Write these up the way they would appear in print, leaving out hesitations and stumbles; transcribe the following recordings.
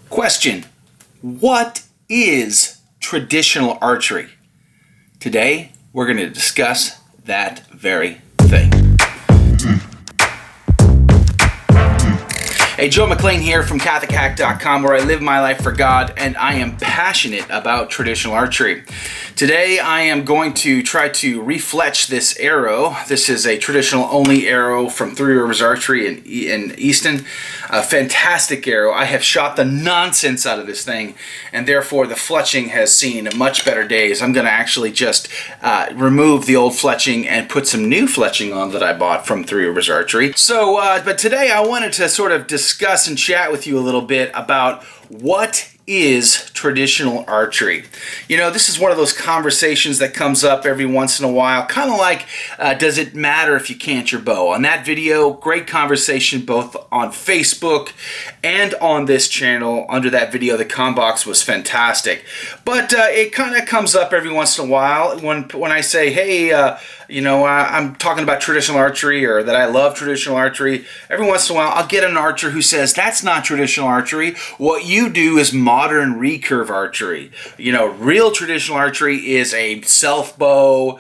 Question: what is traditional archery? Today, we're going to discuss that very thing. Hey, Joe McLean here from CatholicHack.com, where I live my life for God, and I am passionate about traditional archery. Today, I am going to try to refletch this arrow. This is a traditional only arrow from Three Rivers Archery in Easton. A fantastic arrow. I have shot the nonsense out of this thing, and therefore the fletching has seen much better days. I'm going to actually just remove the old fletching and put some new fletching on that I bought from Three Rivers Archery. So, but today I wanted to sort of discuss and chat with you a little bit about what is traditional archery. You know, this is one of those conversations that comes up every once in a while, kind of like, does it matter if you can't your bow? On that video, great conversation both on Facebook and on this channel. Under that video, the comment box was fantastic. But it kind of comes up every once in a while when I say, hey, you know, I'm talking about traditional archery, or that I love traditional archery. Every once in a while, I'll get an archer who says, that's not traditional archery. What you do is modern recurve archery. You know, real traditional archery is a self bow.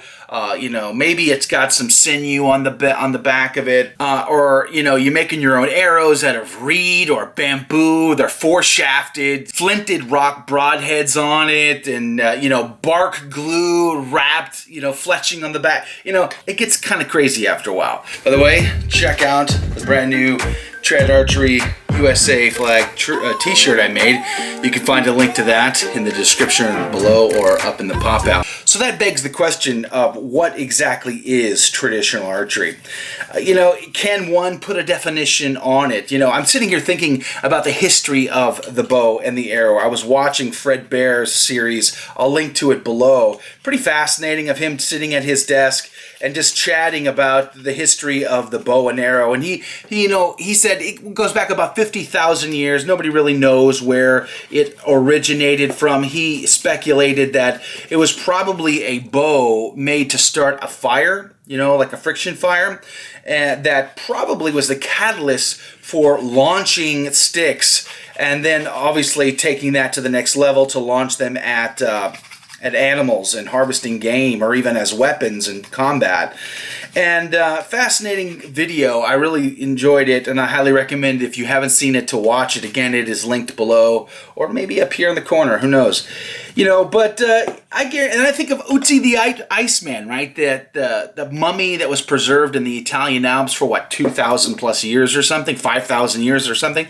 You know, maybe it's got some sinew on the back of it, or you know, you're making your own arrows out of reed or bamboo. They're four-shafted, flinted rock broadheads on it, and you know, bark glue wrapped, you know, fletching on the back. You know, it gets kind of crazy after a while. By the way, check out the brand new Trad Archery USA flag t-shirt I made. You can find a link to that in the description below or up in the pop-out. So that begs the question of what exactly is traditional archery? You know, can one put a definition on it? You know, I'm sitting here thinking about the history of the bow and the arrow. I was watching Fred Bear's series. I'll link to it below. Pretty fascinating of him sitting at his desk and just chatting about the history of the bow and arrow. And he said it goes back about 50,000 years. Nobody really knows where it originated from. He speculated that it was probably a bow made to start a fire, you know, like a friction fire, and that probably was the catalyst for launching sticks, and then obviously taking that to the next level to launch them at animals and harvesting game, or even as weapons in combat. And fascinating video. I really enjoyed it, and I highly recommend, if you haven't seen it, to watch it. Again, it is linked below, or maybe up here in the corner, who knows. You know, but I think of Uzi the Iceman, right? The mummy that was preserved in the Italian Alps for what, 2,000 plus years or something, 5,000 years or something.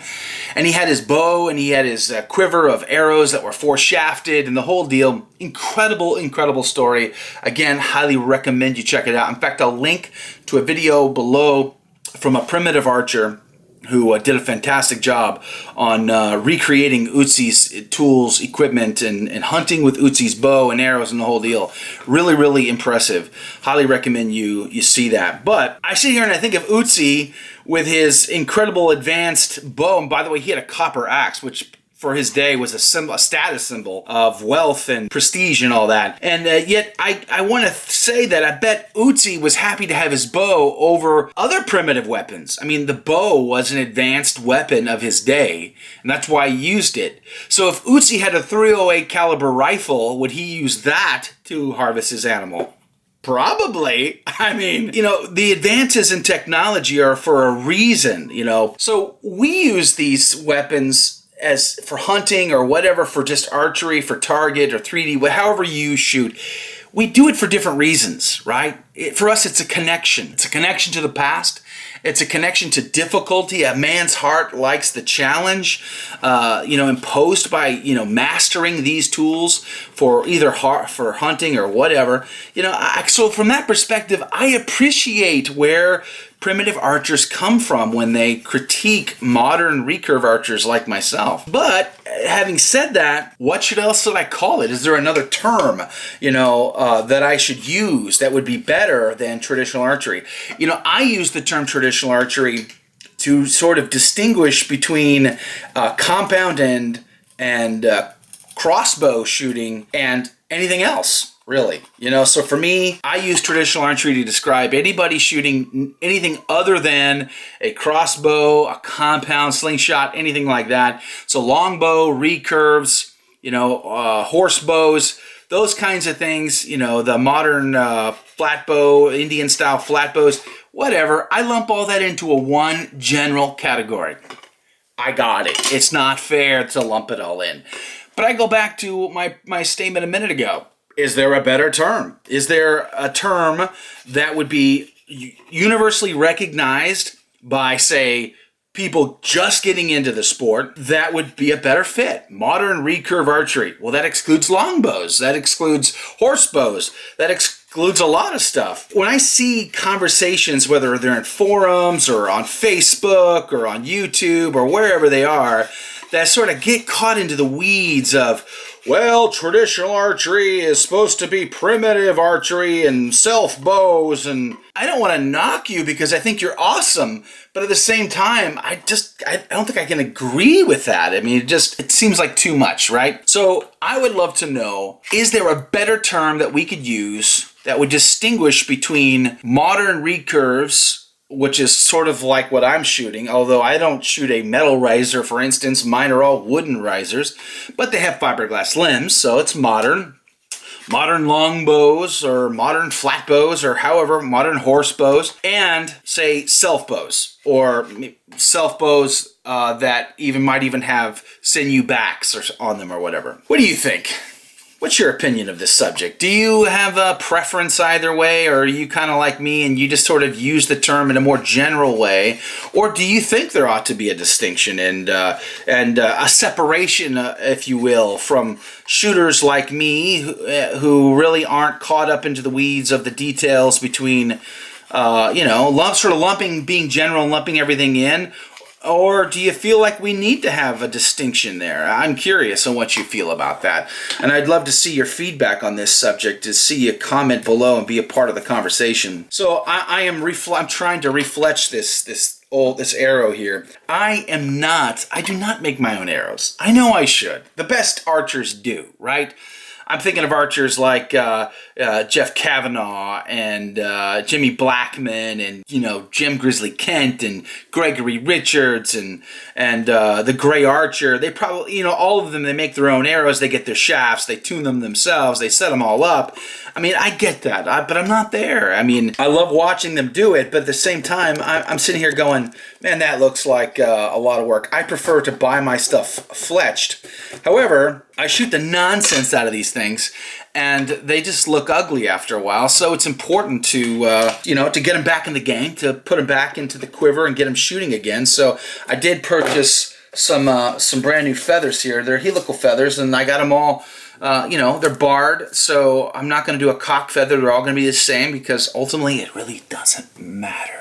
And he had his bow, and he had his quiver of arrows that were four-shafted, and the whole deal. Incredible story. Again, highly recommend you check it out. In fact, I'll link to a video below from a primitive archer who did a fantastic job on recreating Uzi's tools, equipment, and hunting with Uzi's bow and arrows and the whole deal. Really impressive. Highly recommend you see that. But I sit here and I think of Uzi with his incredible advanced bow. And by the way, he had a copper axe, which for his day was a status symbol of wealth and prestige and all that. And yet I want to say that I bet Uzi was happy to have his bow over other primitive weapons. I mean, the bow was an advanced weapon of his day, and that's why he used it. So if Uzi had a .308 caliber rifle, would he use that to harvest his animal? Probably. I mean, you know, the advances in technology are for a reason, you know. So we use these weapons as for hunting or whatever, for just archery, for target or 3D, however you shoot. We do it for different reasons, right? For us, it's a connection. It's a connection to the past. It's a connection to difficulty. A man's heart likes the challenge, you know, imposed by, you know, mastering these tools for either for hunting or whatever. You know, so from that perspective, I appreciate where primitive archers come from when they critique modern recurve archers like myself. But having said that, what else should I call it? Is there another term, you know, that I should use that would be better than traditional archery? You know, I use the term traditional archery to sort of distinguish between compound and crossbow shooting and anything else. really. You know, so for me, I use traditional archery to describe anybody shooting anything other than a crossbow, a compound, slingshot, anything like that. So longbow, recurves, you know, horsebows, those kinds of things, you know, the modern flatbow, Indian style flatbows, whatever. I lump all that into a one general category. I got it. It's not fair to lump it all in. But I go back to my statement a minute ago. Is there a better term? Is there a term that would be universally recognized by, say, people just getting into the sport that would be a better fit? Modern recurve archery. Well, that excludes longbows. That excludes horsebows. That excludes a lot of stuff. When I see conversations, whether they're in forums or on Facebook or on YouTube or wherever they are, that sort of get caught into the weeds of, well, traditional archery is supposed to be primitive archery and self bows, and I don't want to knock you because I think you're awesome, but at the same time, I don't think I can agree with that. I mean, it seems like too much, right? So I would love to know, is there a better term that we could use that would distinguish between modern recurves, which is sort of like what I'm shooting, although I don't shoot a metal riser, for instance. Mine are all wooden risers, but they have fiberglass limbs, so it's modern. Modern longbows or modern flatbows or however, modern horsebows, and say self-bows or self-bows that might even have sinew backs on them or whatever. What do you think? What's your opinion of this subject? Do you have a preference either way, or are you kind of like me and you just sort of use the term in a more general way? Or do you think there ought to be a distinction and a separation, if you will, from shooters like me who really aren't caught up into the weeds of the details between, sort of being general and lumping everything in? Or do you feel like we need to have a distinction there? I'm curious on what you feel about that. And I'd love to see your feedback on this subject, to see you comment below and be a part of the conversation. So I'm trying to refletch this arrow here. I do not make my own arrows. I know I should. The best archers do, right? I'm thinking of archers like Jeff Kavanaugh and Jimmy Blackman and, Jim Grizzly Kent and Gregory Richards and the Gray Archer. They probably, all of them, they make their own arrows. They get their shafts. They tune them themselves. They set them all up. I mean, I get that, but I'm not there. I mean, I love watching them do it, but at the same time, I'm sitting here going, man, that looks like a lot of work. I prefer to buy my stuff fletched. However, I shoot the nonsense out of these things, and they just look ugly after a while. So it's important to get them back in the game, to put them back into the quiver and get them shooting again. So I did purchase some brand new feathers here. They're helical feathers, and I got them all. They're barred, so I'm not going to do a cock feather. They're all going to be the same because ultimately it really doesn't matter.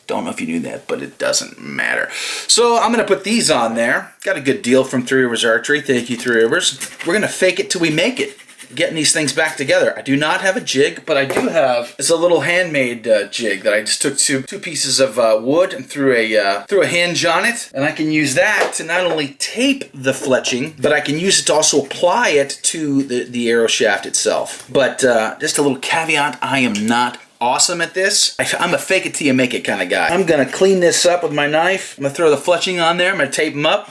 Don't know if you knew that, but it doesn't matter. So I'm going to put these on there. Got a good deal from Three Rivers Archery. Thank you, Three Rivers. We're going to fake it till we make it, getting these things back together. I do not have a jig, but I do have, it's a little handmade jig that I just took two pieces of wood and threw a hinge on it, and I can use that to not only tape the fletching, but I can use it to also apply it to the arrow shaft itself. But just a little caveat, I am not awesome at this. I'm a fake it till you make it kind of guy. I'm going to clean this up with my knife. I'm going to throw the fletching on there. I'm going to tape them up,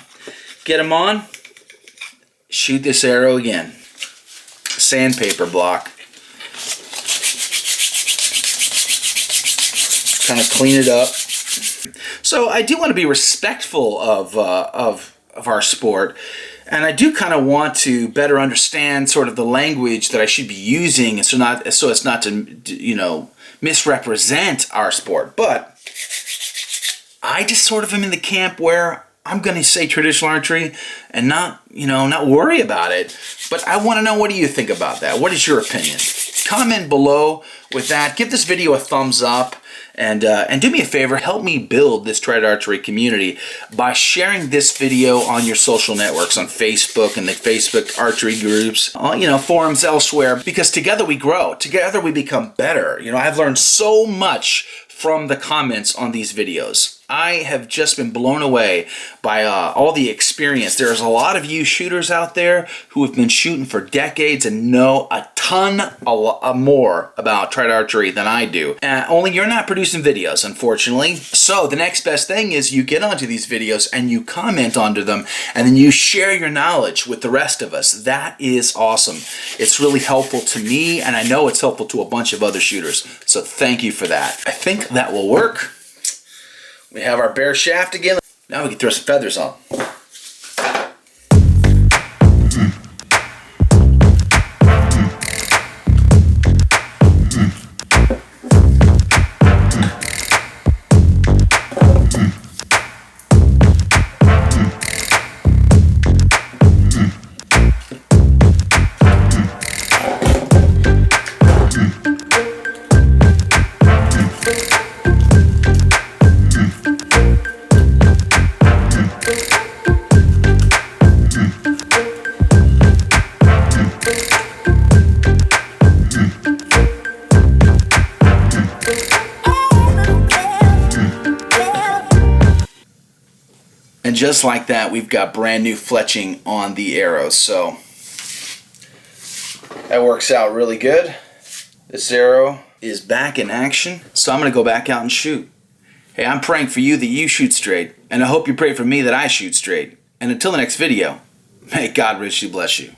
get them on, shoot this arrow again. Sandpaper block. Kind of clean it up. So I do want to be respectful of our sport, and I do kind of want to better understand sort of the language that I should be using, so as not to misrepresent our sport. But I just sort of am in the camp where I'm going to say traditional archery and not worry about it. But I want to know, what do you think about that? What is your opinion? Comment below with that. Give this video a thumbs up. And do me a favor, help me build this trad archery community by sharing this video on your social networks, on Facebook and the Facebook archery groups, forums elsewhere, because together we grow, together we become better. I've learned so much from the comments on these videos. I have just been blown away by all the experience. There's a lot of you shooters out there who have been shooting for decades and know a ton ton more about trad archery than I do. Only you're not producing videos, unfortunately. So the next best thing is you get onto these videos and you comment onto them, and then you share your knowledge with the rest of us. That is awesome. It's really helpful to me, and I know it's helpful to a bunch of other shooters. So thank you for that. I think that will work. We have our bare shaft again. Now we can throw some feathers on. And just like that, we've got brand new fletching on the arrows. So that works out really good. This arrow is back in action, so I'm going to go back out and shoot. Hey, I'm praying for you that you shoot straight, and I hope you pray for me that I shoot straight. And until the next video, may God richly bless you.